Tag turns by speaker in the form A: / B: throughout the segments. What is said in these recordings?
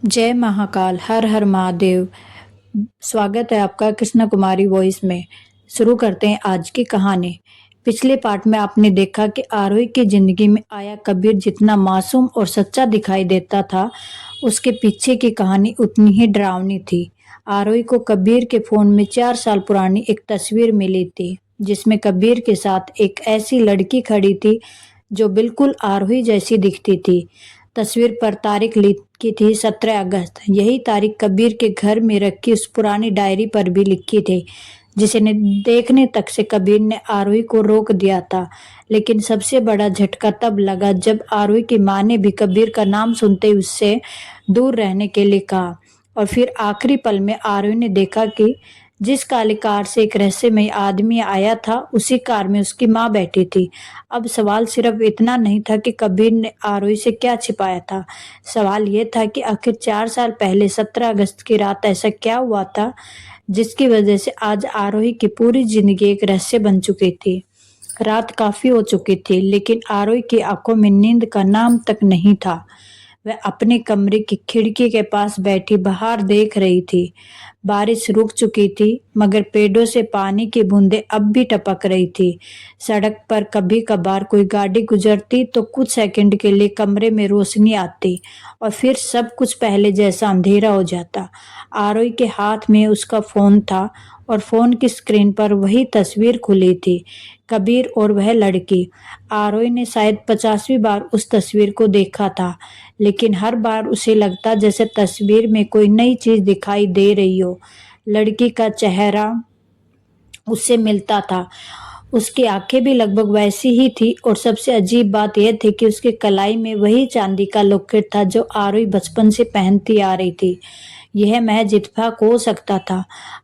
A: जय महाकाल, हर हर महादेव। स्वागत है आपका कृष्णा कुमारी वॉइस में। शुरू करते हैं आज की कहानी। पिछले पार्ट में आपने देखा कि आरोही की जिंदगी में आया कबीर जितना मासूम और सच्चा दिखाई देता था, उसके पीछे की कहानी उतनी ही डरावनी थी। आरोही को कबीर के फोन में 4 साल पुरानी एक तस्वीर मिली थी, जिसमें कबीर के साथ एक ऐसी लड़की खड़ी थी जो बिल्कुल आरोही जैसी दिखती थी। तस्वीर पर तारीख लिखी थी 17 अगस्त। यही तारीख कबीर के घर में रखी उस पुरानी डायरी पर भी लिखी थी, जिसे देखने तक से कबीर ने आरोही को रोक दिया था। लेकिन सबसे बड़ा झटका तब लगा जब आरोही की माँ ने भी कबीर का नाम सुनते ही उससे दूर रहने के लिए कहा। और फिर आखिरी पल में आरोही ने देखा कि जिस काली कार से एक रहस्यमय आदमी आया था, उसी कार में उसकी माँ बैठी थी। अब सवाल सिर्फ इतना नहीं था कि कबीर ने आरोही से क्या छिपाया था। सवाल ये था कि आखिर 4 साल पहले 17 अगस्त की रात ऐसा क्या हुआ था जिसकी वजह से आज आरोही की पूरी जिंदगी एक रहस्य बन चुकी थी। रात काफी हो चुकी थी, लेकिन आरोही की आंखों में नींद का नाम तक नहीं था। वह अपने कमरे की खिड़की के पास बैठी बाहर देख रही थी। बारिश रुक चुकी थी, मगर पेड़ों से पानी की बूंदें अब भी टपक रही थी। सड़क पर कभी कभार कोई गाड़ी गुजरती तो कुछ सेकंड के लिए कमरे में रोशनी आती, और फिर सब कुछ पहले जैसा अंधेरा हो जाता। आरोही के हाथ में उसका फोन था, और फोन की स्क्रीन पर वही तस्वीर खुली थी, कबीर और वह लड़की। आरोही ने शायद 50वीं बार उस तस्वीर को देखा था, लेकिन हर बार उसे लगता जैसे तस्वीर में कोई नई चीज दिखाई दे रही हो। लड़की का चेहरा उससे मिलता था, उसकी आंखें भी लगभग वैसी ही थी, और सबसे अजीब बात यह थी कि उसके कलाई में वही चांदी का लॉकेट था जो आरोही बचपन से पहनती आ रही थी। यह महज इत्तेफाक हो सकता था।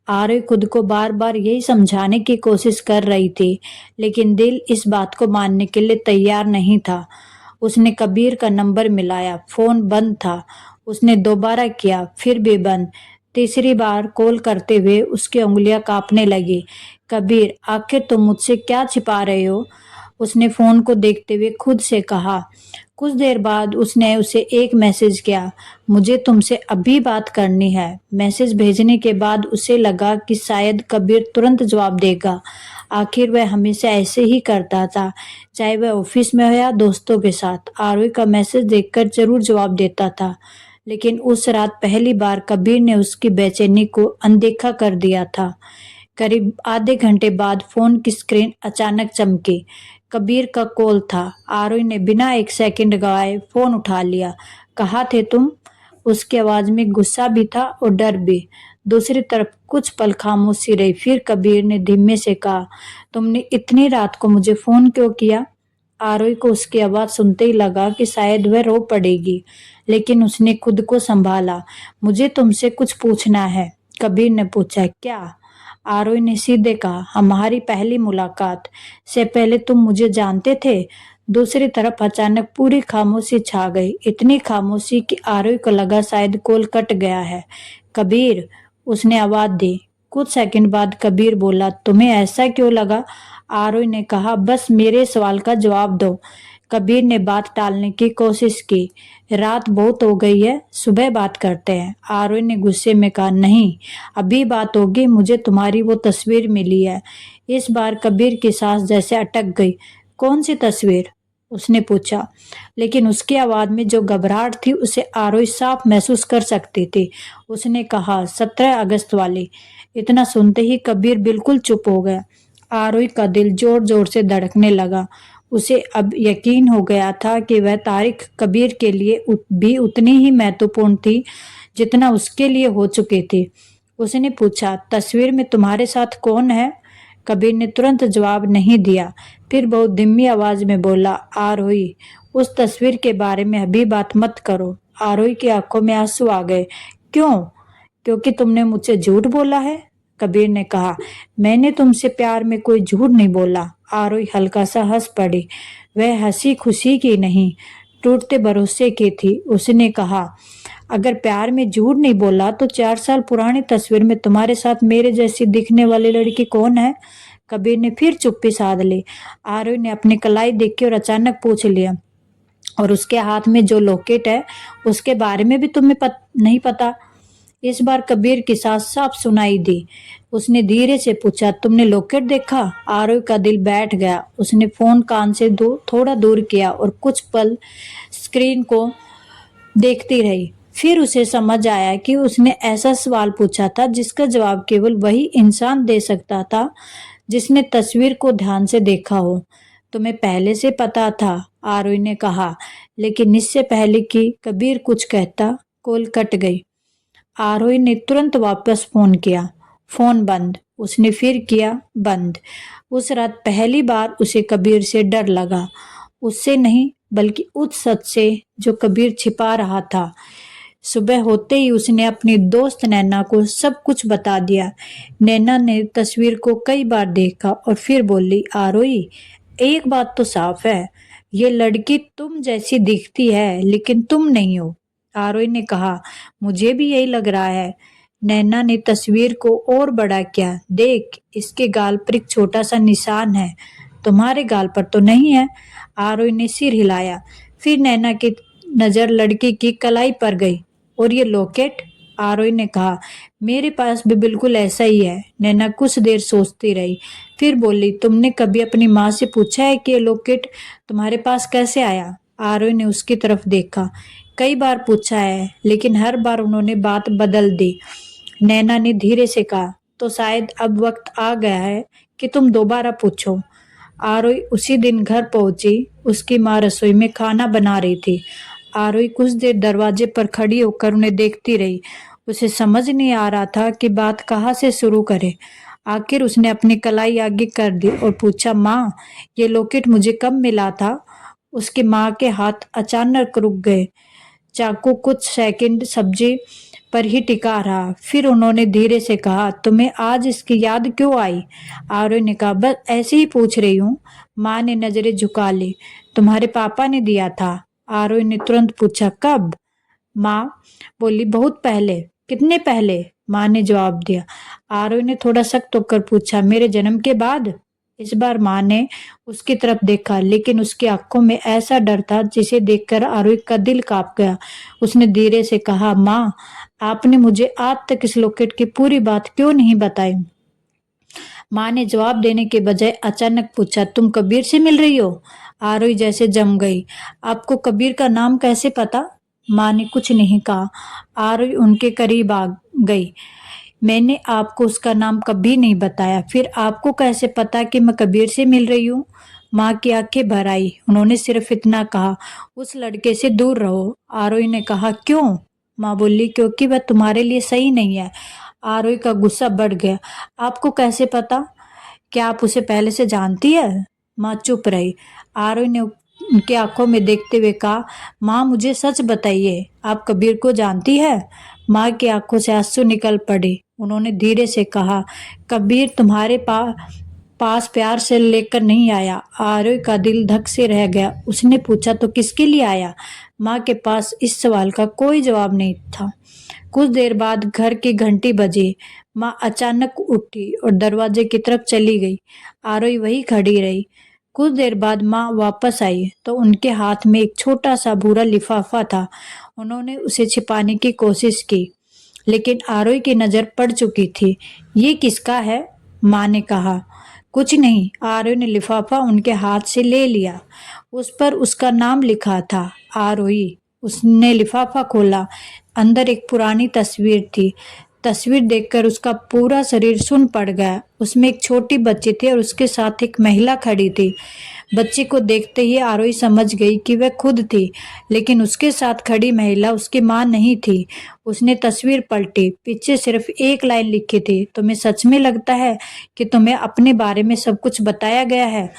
A: आरोही खुद को बार बार यही समझाने की कोशिश कर रही थी, लेकिन दिल इस बात को मानने के लिए तैयार नहीं था। उसने कबीर का नंबर मिलाया, फोन बंद था। उसने दोबारा किया, फिर भी बंद। तीसरी बार कॉल करते हुए उसकी उंगलियां कांपने लगी। कबीर, आखिर तुम मुझसे क्या छिपा रहे हो? उसने फोन को देखते हुए खुद से कहा। कुछ देर बाद उसने उसे एक मैसेज किया, मुझे तुमसे अभी बात करनी है। मैसेज भेजने के बाद उसे लगा कि शायद कबीर तुरंत जवाब देगा। आखिर वह हमेशा ऐसे ही करता था, चाहे वह ऑफिस में हो या दोस्तों के साथ। आरोही का मैसेज देखकर जरूर जवाब देता था, लेकिन उस रात पहली बार कबीर ने उसकी बेचैनी को अनदेखा कर दिया था। करीब आधे घंटे बाद फोन की स्क्रीन अचानक चमकी। कबीर का कॉल था। आरोही ने बिना एक सेकंड गवाए फोन उठा लिया। कहाँ थे तुम? उसकी आवाज में गुस्सा भी था और डर भी। दूसरी तरफ कुछ पल खामोशी रही, फिर कबीर ने धीमे से कहा, तुमने इतनी रात को मुझे फोन क्यों किया? आरोही को उसकी आवाज सुनते ही लगा कि शायद वह रो पड़ेगी, लेकिन उसने खुद को संभाला। मुझे तुमसे कुछ पूछना है, कबीर ने पूछा। क्या? आरोही ने सीधे कहा, हमारी पहली मुलाकात से पहले तुम मुझे जानते थे? दूसरी तरफ अचानक पूरी खामोशी छा गई, इतनी खामोशी कि आरोही को लगा शायद कॉल कट गया है। कबीर, उसने आवाज दी। कुछ सेकंड बाद कबीर बोला, तुम्हें ऐसा क्यों लगा? आरोही ने कहा, बस मेरे सवाल का जवाब दो। कबीर ने बात टालने की कोशिश की। रात बहुत हो गई है, सुबह बात करते हैं। आरोही ने गुस्से में कहा, नहीं, अभी बात होगी, मुझे तुम्हारी वो तस्वीर मिली है। इस बार कबीर की सांस जैसे अटक गई। कौन सी तस्वीर? उसने पूछा, लेकिन उसकी आवाज में जो घबराहट थी उसे आरोही साफ महसूस कर सकती थी। उसने कहा, 17 अगस्त वाली। इतना सुनते ही कबीर बिल्कुल चुप हो गया। आरोही का दिल जोर जोर से धड़कने लगा। उसे अब यकीन हो गया था कि वह तारीख कबीर के लिए भी उतनी ही महत्वपूर्ण थी जितना उसके लिए हो चुकी थी। उसने पूछा, तस्वीर में तुम्हारे साथ कौन है? कबीर ने तुरंत जवाब नहीं दिया। फिर बहुत धीमी आवाज में बोला, आरोही, उस तस्वीर के बारे में अभी बात मत करो। आरोही की आंखों में आंसू आ गए। क्यों? क्योंकि तुमने मुझसे झूठ बोला है, कबीर ने कहा। मैंने तुमसे प्यार में कोई झूठ नहीं बोला। आरोही हल्का सा हंस पड़ी। वह हंसी खुशी की नहीं, टूटते भरोसे की थी। उसने कहा, अगर प्यार में झूठ नहीं बोला तो 4 साल पुरानी तस्वीर में तुम्हारे साथ मेरे जैसी दिखने वाली लड़की कौन है? कबीर ने फिर चुप्पी साध ली। आरोही ने अपनी कलाई देखी और अचानक पूछ लिया, और उसके हाथ में जो लॉकेट है उसके बारे में भी तुम्हें नहीं पता। इस बार कबीर की सास साफ सुनाई दी। उसने धीरे से पूछा, तुमने लॉकेट देखा? आरोही का दिल बैठ गया। उसने फोन कान से थोड़ा दूर किया और कुछ पल स्क्रीन को देखती रही। फिर उसे समझ आया कि उसने ऐसा सवाल पूछा था जिसका जवाब केवल वही इंसान दे सकता था जिसने तस्वीर को ध्यान से देखा हो। तुम्हें पहले से पता था, आरोही ने कहा, लेकिन इससे पहले कि कबीर कुछ कहता कॉल कट गई। आरोही ने तुरंत वापस फोन किया। फोन बंद। उसने फिर किया, बंद। उस रात पहली बार उसे कबीर से डर लगा। उससे नहीं, बल्कि उस सच से जो कबीर छिपा रहा था। सुबह होते ही उसने अपनी दोस्त नैना को सब कुछ बता दिया। नैना ने तस्वीर को कई बार देखा और फिर बोली, आरोही, एक बात तो साफ है, ये लड़की तुम जैसी दिखती है लेकिन तुम नहीं हो। आरोही ने कहा, मुझे भी यही लग रहा है। नैना ने तस्वीर को और बड़ा किया। देख, इसके गाल पर एक छोटा सा निशान है, तुम्हारे गाल पर तो नहीं है। आरोही ने सिर हिलाया। फिर नैना की नजर लड़की की कलाई पर गई। और ये लॉकेट? आरोही ने कहा, मेरे पास भी बिल्कुल ऐसा ही है। नैना कुछ देर सोचती रही, फिर बोली, तुमने कभी अपनी माँ से पूछा है कि ये लॉकेट तुम्हारे पास कैसे आया? आरोही ने उसकी तरफ देखा। कई बार पूछा है, लेकिन हर बार उन्होंने बात बदल दी। नैना ने धीरे से कहा, तो शायद अब वक्त आ गया है कि तुम दोबारा पूछो। आरोही उसी दिन घर पहुंची। उसकी माँ रसोई में खाना बना रही थी। आरोही कुछ देर दरवाजे पर खड़ी होकर उन्हें देखती रही। उसे समझ नहीं आ रहा था कि बात कहाँ से शुरू करे। आखिर उसने अपनी कलाई आगे कर दी और पूछा, माँ, ये लॉकेट मुझे कब मिला था? उसकी माँ के हाथ अचानक रुक गए। चाकू कुछ सेकंड सब्जी पर ही टिका रहा। फिर उन्होंने धीरे से कहा, तुम्हें आज इसकी याद क्यों आई? आरोही ने कहा, बस ऐसे ही पूछ रही हूँ। माँ ने नजरें झुका ली। तुम्हारे पापा ने दिया था। आरोही ने तुरंत पूछा, कब? माँ बोली, बहुत पहले। कितने पहले? माँ ने जवाब दिया। आरोही ने थोड़ा सख्त होकर पूछा, मेरे जन्म के बाद? इस बार माँ ने उसकी तरफ देखा, लेकिन उसकी आंखों में ऐसा डर था जिसे देखकर आरोही का दिल कांप गया। उसने धीरे से कहा, माँ, आपने मुझे आज तक इस लॉकेट की पूरी बात क्यों नहीं बताई? माँ ने जवाब देने के बजाय अचानक पूछा, तुम कबीर से मिल रही हो? आरोही जैसे जम गई। आपको कबीर का नाम कैसे पता? माँ ने कुछ नहीं कहा। आरोही उनके करीब आ गई। मैंने आपको उसका नाम कभी नहीं बताया, फिर आपको कैसे पता कि मैं कबीर से मिल रही हूँ? माँ की आंखें भर आई। उन्होंने सिर्फ इतना कहा, उस लड़के से दूर रहो। आरोही ने कहा, क्यों? माँ बोली, क्योंकि वह तुम्हारे लिए सही नहीं है। आरोही का गुस्सा बढ़ गया। आपको कैसे पता? क्या आप उसे पहले से जानती है? माँ चुप रही। आरोही ने उनकी आंखों में देखते हुए कहा, माँ, मुझे सच बताइए, आप कबीर को जानती है? माँ की आंखों से आंसू निकल पड़े। उन्होंने धीरे से कहा, कबीर तुम्हारे पास प्यार से लेकर नहीं आया। आरोही का दिल धक से रह गया। उसने पूछा, तो किसके लिए आया? माँ के पास इस सवाल का कोई जवाब नहीं था। कुछ देर बाद घर की घंटी बजी। माँ अचानक उठी और दरवाजे की तरफ चली गई। आरोही वही खड़ी रही। कुछ देर बाद माँ वापस आई तो उनके हाथ में एक छोटा सा भूरा लिफाफा था। उन्होंने उसे छिपाने की कोशिश की, लेकिन आरोही की नजर पड़ चुकी थी। ये किसका है? माँ ने कहा। कुछ नहीं। आरोही ने लिफाफा उनके हाथ से ले लिया। उस पर उसका नाम लिखा था, आरोही। उसने लिफाफा खोला। अंदर एक पुरानी तस्वीर थी। तस्वीर देखकर उसका पूरा शरीर सुन्न पड़ गया। उसमें एक छोटी बच्ची थी और उसके साथ एक महिला खड़ी थी। बच्ची को देखते ही आरोही समझ गई कि वह खुद थी, लेकिन उसके साथ खड़ी महिला उसकी माँ नहीं थी। उसने तस्वीर पलटी। पीछे सिर्फ एक लाइन लिखी थी, तुम्हें सच में लगता है कि तुम्हें अपने बारे में सब कुछ बताया गया है?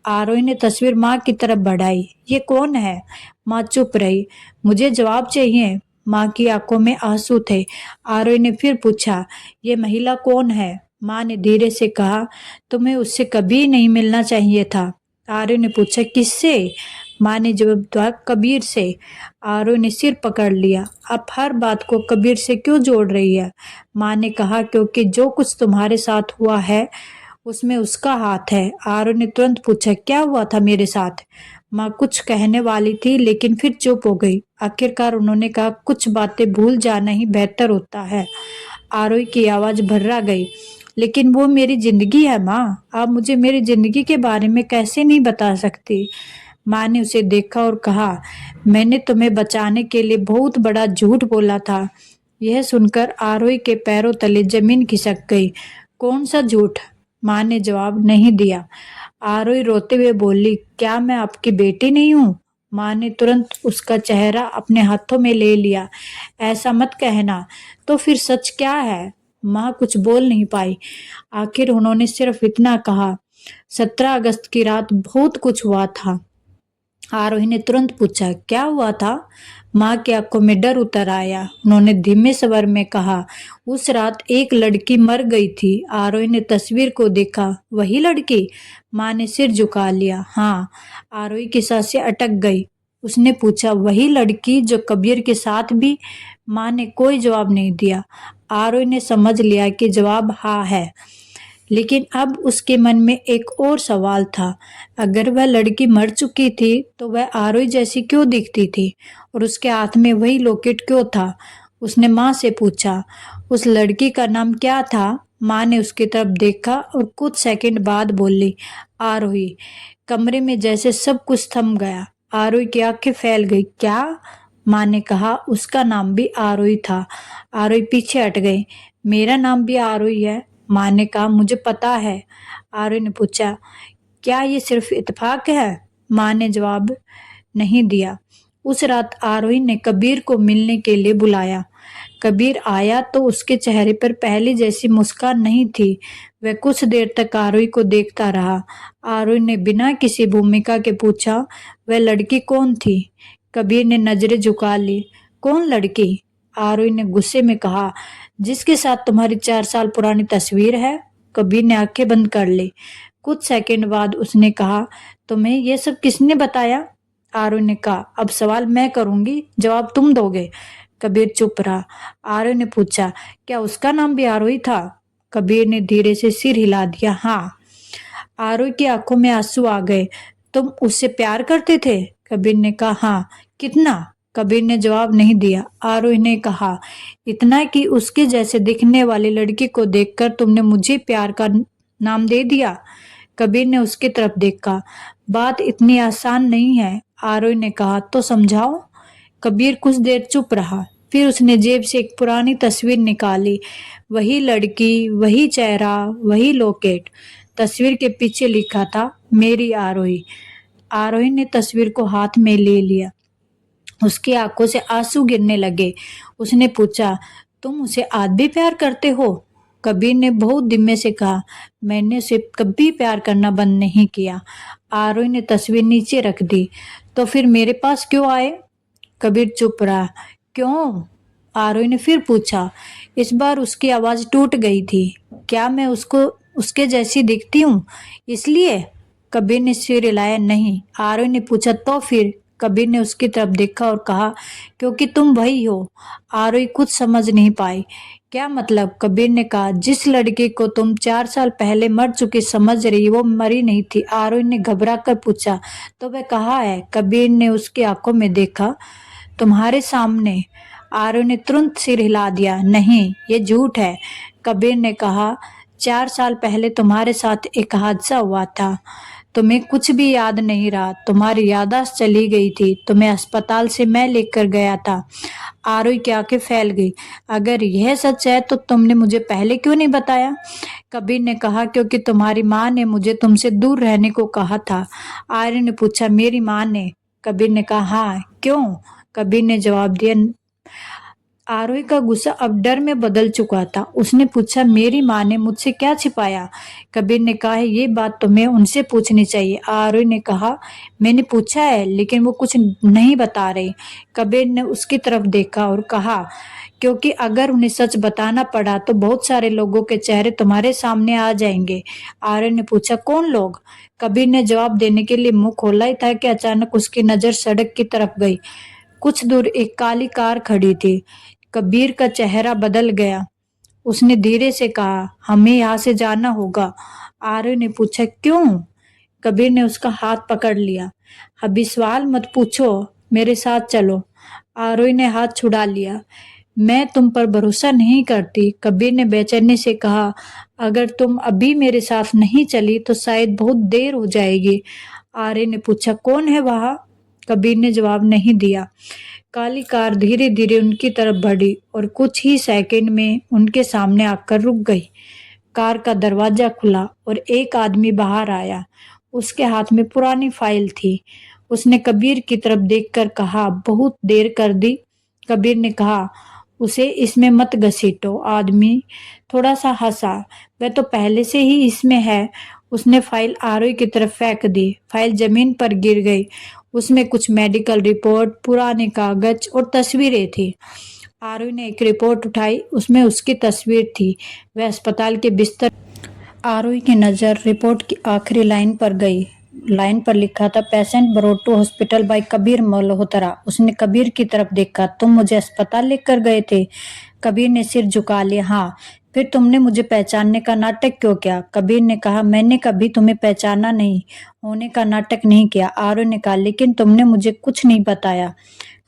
A: आरोही ने तस्वीर माँ की तरफ बढ़ाई। ये कौन है? माँ चुप रही। मुझे जवाब चाहिए। माँ की आंखों में आंसू थे। आरोही ने फिर पूछा, ये महिला कौन है? माँ ने धीरे से कहा, तुम्हें उससे कभी नहीं मिलना चाहिए था। आरोही ने पूछा, किससे? माँ ने जवाब दिया, कबीर से। आरोही ने सिर पकड़ लिया। आप हर बात को कबीर से क्यों जोड़ रही है? माँ ने कहा, क्योंकि जो कुछ तुम्हारे साथ हुआ है उसमें उसका हाथ है। आरोही ने तुरंत पूछा, क्या हुआ था मेरे साथ? माँ कुछ कहने वाली थी लेकिन फिर चुप हो गई। आखिरकार उन्होंने कहा, कुछ बातें भूल जाना ही बेहतर होता है। आरोही की आवाज भर्रा गई। लेकिन वो मेरी जिंदगी है माँ, आप मुझे मेरी जिंदगी के बारे में कैसे नहीं बता सकती। माँ ने उसे देखा और कहा, मैंने तुम्हें बचाने के लिए बहुत बड़ा झूठ बोला था। यह सुनकर आरोही के पैरों तले जमीन खिसक गई। कौन सा झूठ? माँ ने जवाब नहीं दिया। आरोही रोते हुए बोली, क्या मैं आपकी बेटी नहीं हूँ? माँ ने तुरंत उसका चेहरा अपने हाथों में ले लिया। ऐसा मत कहना। तो फिर सच क्या है? माँ कुछ बोल नहीं पाई। आखिर उन्होंने सिर्फ इतना कहा, 17 अगस्त की रात बहुत कुछ हुआ था। आरोही ने तुरंत पूछा, क्या हुआ था? माँ की आंखों में डर उतर आया। उन्होंने धीमे स्वर में कहा, उस रात एक लड़की मर गई थी। आरोही ने तस्वीर को देखा। वही लड़की? माँ ने सिर झुका लिया। हाँ। आरोही की सांसें अटक गई। उसने पूछा, वही लड़की जो कबीर के साथ भी? माँ ने कोई जवाब नहीं दिया। आरोही ने समझ लिया कि जवाब हाँ है। लेकिन अब उसके मन में एक और सवाल था। अगर वह लड़की मर चुकी थी तो वह आरोही जैसी क्यों दिखती थी और उसके हाथ में वही लॉकेट क्यों था? उसने माँ से पूछा, उस लड़की का नाम क्या था? माँ ने उसकी तरफ देखा और कुछ सेकंड बाद बोली, आरोही। कमरे में जैसे सब कुछ थम गया। आरोही की आंखें फैल गई। क्या? माँ ने कहा, उसका नाम भी आरोही था। आरोही पीछे हट गई। मेरा नाम भी आरोही है। माँ ने कहा, मुझे पता है। आरोही ने पूछा, क्या ये सिर्फ इत्तेफाक है? माँ ने जवाब नहीं दिया। उस रात आरोही ने कबीर को मिलने के लिए बुलाया। कबीर आया तो उसके चेहरे पर पहले जैसी मुस्कान नहीं थी। वह कुछ देर तक आरोही को देखता रहा। आरोही ने बिना किसी भूमिका के पूछा, वह लड़की कौन थी? कबीर ने नजरें झुका ली। कौन लड़की? आरोही ने गुस्से में कहा, जिसके साथ तुम्हारी 4 साल पुरानी तस्वीर है। कबीर ने आंखें बंद कर ली। कुछ सेकंड बाद उसने कहा, तुम्हें यह सब किसने बताया? आरोही ने कहा, अब सवाल मैं करूंगी, जवाब तुम दोगे। कबीर चुप रहा। आरोही ने पूछा, क्या उसका नाम भी आरोही था? कबीर ने धीरे से सिर हिला दिया। हाँ। आरोही की आंखों में आंसू आ गए। तुम उससे प्यार करते थे? कबीर ने कहा, हाँ। कितना? कबीर ने जवाब नहीं दिया। आरोही ने कहा, इतना कि उसके जैसे दिखने वाली लड़की को देखकर तुमने मुझे प्यार का नाम दे दिया। कबीर ने उसकी तरफ देखा। बात इतनी आसान नहीं है। आरोही ने कहा, तो समझाओ। कबीर कुछ देर चुप रहा। फिर उसने जेब से एक पुरानी तस्वीर निकाली। वही लड़की, वही चेहरा, वही लॉकेट। तस्वीर के पीछे लिखा था, मेरी आरोही। आरोही ने तस्वीर को हाथ में ले लिया। उसकी आंखों से आंसू गिरने लगे। उसने पूछा, तुम उसे आज भी प्यार करते हो? कबीर ने बहुत धीमे से कहा, मैंने उसे कभी प्यार करना बंद नहीं किया। आरोही ने तस्वीर नीचे रख दी। तो फिर मेरे पास क्यों आए? कबीर चुप रहा। क्यों? आरोही ने फिर पूछा। इस बार उसकी आवाज टूट गई थी। क्या मैं उसको उसके जैसी दिखती हूँ इसलिए? कबीर ने सिर हिलाया। नहीं। आरोही ने पूछा, तो फिर? कबीर ने उसकी तरफ देखा और कहा, क्योंकि तुम वही हो। आरोही कुछ समझ नहीं पाई। क्या मतलब? कबीर ने कहा, जिस लड़की को तुम 4 साल पहले मर चुकी समझ रही वो मरी नहीं थी। आरोही ने घबरा कर पूछा, तो वह कहाँ है? कबीर ने उसकी आंखों में देखा। तुम्हारे सामने। आरोही ने तुरंत सिर हिला दिया। नहीं, ये झूठ है। कबीर ने कहा, 4 साल पहले तुम्हारे साथ एक हादसा हुआ था। तुम्हें कुछ भी याद नहीं रहा। तुम्हारी याददाश्त चली गई थी। तुम्हें अस्पताल से मैं लेकर गया था। आरोही की आंखें फैल गई। अगर यह सच है तो तुमने मुझे पहले क्यों नहीं बताया? कबीर ने कहा, क्योंकि तुम्हारी माँ ने मुझे तुमसे दूर रहने को कहा था। आर्य ने पूछा, मेरी माँ ने? कबीर ने कहा, हाँ। क्यों? कबीर ने जवाब दिया। आरोही का गुस्सा अब डर में बदल चुका था। उसने पूछा, मेरी माँ ने मुझसे क्या छिपाया? कबीर ने कहा, ये बात तुम्हें उनसे पूछनी चाहिए। आरोही ने कहा, मैंने पूछा है लेकिन वो कुछ नहीं बता रही। कबीर ने उसकी तरफ देखा और कहा, क्योंकि अगर उन्हें सच बताना पड़ा तो बहुत सारे लोगों के चेहरे तुम्हारे सामने आ जाएंगे। आर्य ने पूछा, कौन लोग? कबीर ने जवाब देने के लिए मुंह खोला ही था कि अचानक उसकी नजर सड़क की तरफ गई। कुछ दूर एक काली कार खड़ी थी। कबीर का चेहरा बदल गया। उसने धीरे से कहा, हमें यहाँ से जाना होगा। आर्य ने पूछा, क्यों? कबीर ने उसका हाथ पकड़ लिया। अभी सवाल मत पूछो, मेरे साथ चलो। आरोही ने हाथ छुड़ा लिया। मैं तुम पर भरोसा नहीं करती, कबीर ने बेचैनी से कहा। अगर तुम अभी मेरे साथ नहीं चली तो शायद बहुत देर हो जाएगी। आर्य ने पूछा, कौन है वहां? कबीर ने जवाब नहीं दिया। काली कार धीरे धीरे उनकी तरफ बढ़ी और कुछ ही सेकंड में उनके सामने आकर रुक गई। कार का दरवाजा खुला और एक आदमी बाहर आया। उसके हाथ में पुरानी फाइल थी। उसने कबीर की तरफ देखकर कहा, बहुत देर कर दी। कबीर ने कहा, उसे इसमें मत घसीटो। आदमी थोड़ा सा हंसा। वह तो पहले से ही इसमें है। उसने फाइल आरोही की तरफ फेंक दी। फाइल जमीन पर गिर गई। उसमें कुछ मेडिकल रिपोर्ट, पुराने कागज और तस्वीरें थी। आरोही ने एक रिपोर्ट उठाई। उसमें उसकी तस्वीर थी। वह अस्पताल के बिस्तर। आरोही की नजर रिपोर्ट की आखिरी लाइन पर गई। लाइन पर लिखा था, patient brought to hospital by Kabir Malhotra. उसने कबीर की तरफ देखा। तुम मुझे अस्पताल लेकर गए थे? कबीर ने सिर झुका लिया। हाँ। फिर तुमने मुझे पहचानने का नाटक क्यों किया? कबीर ने कहा, मैंने कभी तुम्हें पहचाना नहीं होने का नाटक नहीं किया। आरोही ने कहा, लेकिन तुमने मुझे कुछ नहीं बताया।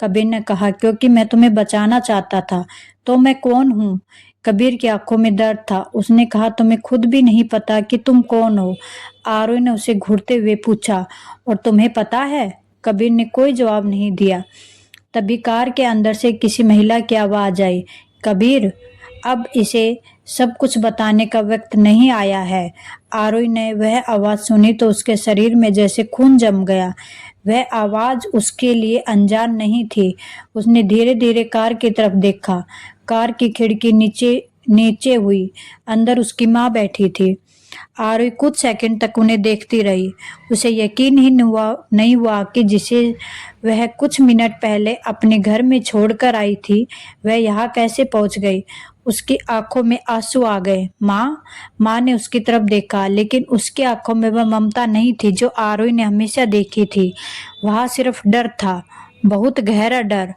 A: कबीर ने कहा, क्योंकि मैं तुम्हें बचाना चाहता था। तो मैं कौन हूँ? कबीर की आंखों में दर्द था। उसने कहा, तुम्हें खुद भी नहीं पता कि तुम कौन हो? आरोही ने उसे घूरते हुए पूछा, और तुम्हें पता है? कबीर ने कोई जवाब नहीं दिया। तभी कार के अंदर से किसी महिला की आवाज आई, कबीर, अब इसे सब कुछ बताने का वक्त नहीं आया है। आरोही ने वह आवाज सुनी तो उसके शरीर में जैसे खून जम गया। वह आवाज उसके लिए अनजान नहीं थी। उसने धीरे धीरे कार की तरफ देखा। कार की खिड़की नीचे नीचे हुई। अंदर उसकी माँ बैठी थी। आरोही कुछ सेकंड तक उन्हें देखती रही। उसे यकीन ही नहीं हुआ कि जिसे वह कुछ मिनट पहले अपने घर में छोड़कर आई थी, वह यहाँ कैसे पहुंच गई। उसकी आंखों में आंसू आ गए। माँ? माँ ने उसकी तरफ देखा, लेकिन उसकी आंखों में वह ममता नहीं थी जो आरोही ने हमेशा देखी थी। वहाँ सिर्फ डर था, बहुत गहरा डर।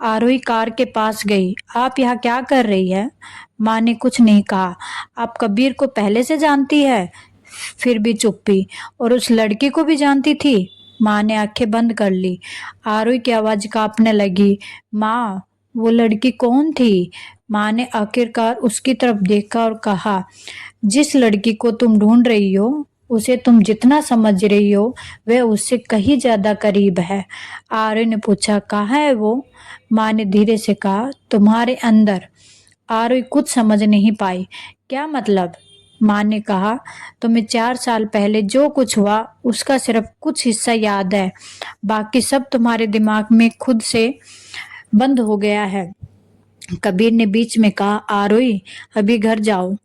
A: आरोही कार के पास गई। आप यहाँ क्या कर रही है? माँ ने कुछ नहीं कहा। आप कबीर को पहले से जानती है? फिर भी चुप्पी। और उस लड़की को भी जानती थी? माँ ने आंखें बंद कर ली। आरोही की आवाज कांपने लगी। माँ, वो लड़की कौन थी? माँ ने आखिरकार उसकी तरफ देखा और कहा, जिस लड़की को तुम ढूंढ रही हो, उसे तुम जितना समझ रही हो वह उससे कहीं ज्यादा करीब है। आर्य ने पूछा, कहाँ है वो? माँ ने धीरे से कहा, तुम्हारे अंदर। आर्य कुछ समझ नहीं पाई। क्या मतलब? माँ ने कहा, तुम्हें 4 साल पहले जो कुछ हुआ उसका सिर्फ कुछ हिस्सा याद है, बाकी सब तुम्हारे दिमाग में खुद से बंद हो गया है। कबीर ने बीच में कहा, आरोही, अभी घर जाओ।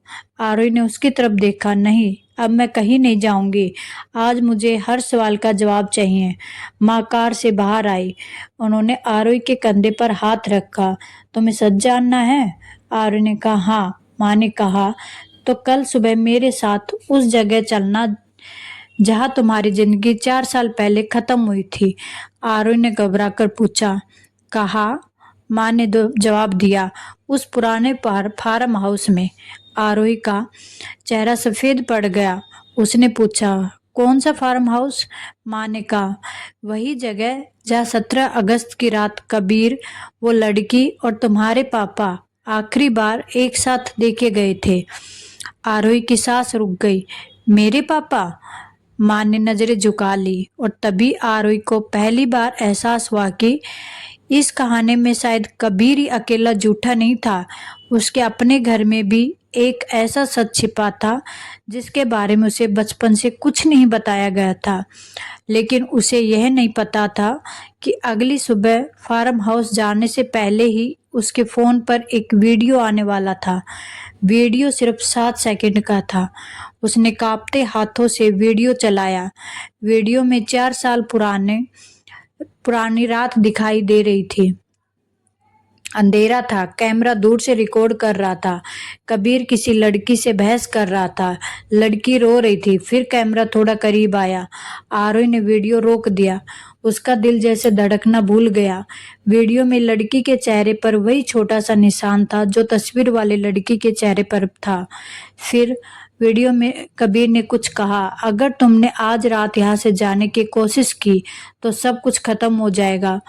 A: आरोही ने उसकी तरफ देखा। नहीं, अब मैं कहीं नहीं जाऊंगी। आज मुझे हर सवाल का जवाब चाहिए। माँ कार से बाहर आई। उन्होंने आरोही के कंधे पर हाथ रखा। तुम्हें सच जानना है? आरोही ने कहा, हाँ। माँ ने कहा, तो कल सुबह मेरे साथ उस जगह चलना जहाँ तुम्हारी जिंदगी 4 साल पहले खत्म हुई थी। आरोही ने घबराकर पूछा, कहा? माँ ने जवाब दिया, उस पुराने फार्म हाउस में। आरोही का चेहरा सफेद पड़ गया। उसने पूछा, कौन सा फार्म हाउस? माँ ने कहा, वही जगह जहाँ 17 अगस्त की रात कबीर, वो लड़की और तुम्हारे पापा आखिरी बार एक साथ देखे गए थे। आरोही की सांस रुक गई। मेरे पापा? माँ ने नजरें झुका ली और तभी आरोही को पहली बार एहसास हुआ कि इस कहानी में शायद कबीर ही अकेला झूठा नहीं था। उसके अपने घर में भी एक ऐसा सच छिपा था जिसके बारे में उसे बचपन से कुछ नहीं बताया गया था। लेकिन उसे यह नहीं पता था कि अगली सुबह फार्म हाउस जाने से पहले ही उसके फोन पर एक वीडियो आने वाला था। वीडियो सिर्फ 7 सेकंड का था। उसने कांपते हाथों से वीडियो चलाया। वीडियो में 4 साल पुरानी रात दिखाई दे रही थी। अंधेरा था। कैमरा दूर से रिकॉर्ड कर रहा था। कबीर किसी लड़की से बहस कर रहा था। लड़की रो रही थी। फिर कैमरा थोड़ा करीब आया। आरोही ने वीडियो रोक दिया। उसका दिल जैसे धड़कना भूल गया। वीडियो में लड़की के चेहरे पर वही छोटा सा निशान था जो तस्वीर वाले लड़की के चेहरे पर था। फिर वीडियो में कबीर ने कुछ कहा, अगर तुमने आज रात यहाँ से जाने की कोशिश की तो सब कुछ खत्म हो जाएगा।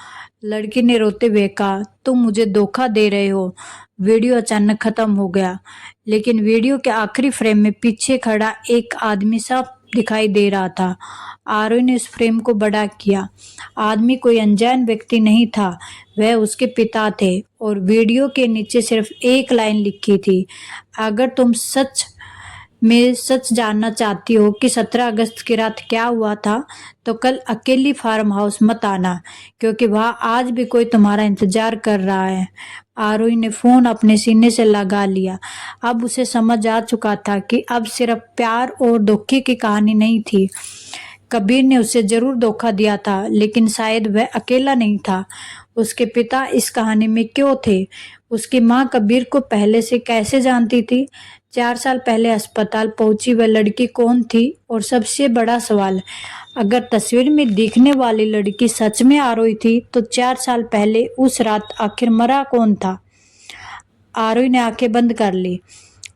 A: लड़की ने रोते हुए कहा, तुम मुझे धोखा दे रहे हो। वीडियो अचानक खत्म हो गया, लेकिन वीडियो के आखिरी फ्रेम में पीछे खड़ा एक आदमी साफ दिखाई दे रहा था। आरोही ने उस फ्रेम को बड़ा किया। आदमी कोई अनजान व्यक्ति नहीं था, वह उसके पिता थे और वीडियो के नीचे सिर्फ एक लाइन लिखी थी, अगर तुम सच जानना चाहती हो कि 17 अगस्त की रात क्या हुआ था तो कल अकेली फार्म हाउस मत आना, क्योंकि वहां आज भी कोई तुम्हारा इंतजार कर रहा है। आरोही ने फोन अपने सीने से लगा लिया। अब उसे समझ आ चुका था कि अब सिर्फ प्यार और धोखे की कहानी नहीं थी। कबीर ने उसे जरूर धोखा दिया था, लेकिन शायद वह अकेला नहीं था। उसके पिता इस कहानी में क्यों थे? उसकी माँ कबीर को पहले से कैसे जानती थी? 4 साल पहले अस्पताल पहुंची वह लड़की कौन थी? और सबसे बड़ा सवाल, अगर तस्वीर में दिखने वाली लड़की सच में आरोही थी तो 4 साल पहले उस रात आखिर मरा कौन था? आरोही ने आंखें बंद कर ली।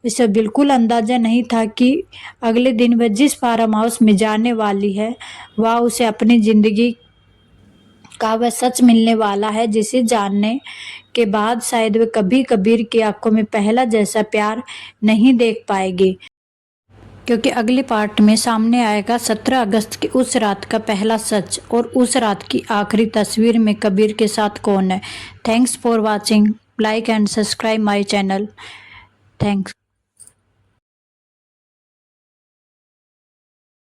A: उसे बिल्कुल अंदाजा नहीं था कि अगले दिन वह जिस फार्म हाउस में जाने वाली है वह उसे अपनी जिंदगी का वह सच मिलने वाला है, जिसे जानने के बाद शायद वे कभी कबीर की आंखों में पहला जैसा प्यार नहीं देख पाएगी। क्योंकि अगले पार्ट में सामने आएगा 17 अगस्त की उस रात का पहला सच और उस रात की आखिरी तस्वीर में कबीर के साथ कौन है। Thanks for watching, like and subscribe my channel. Thanks.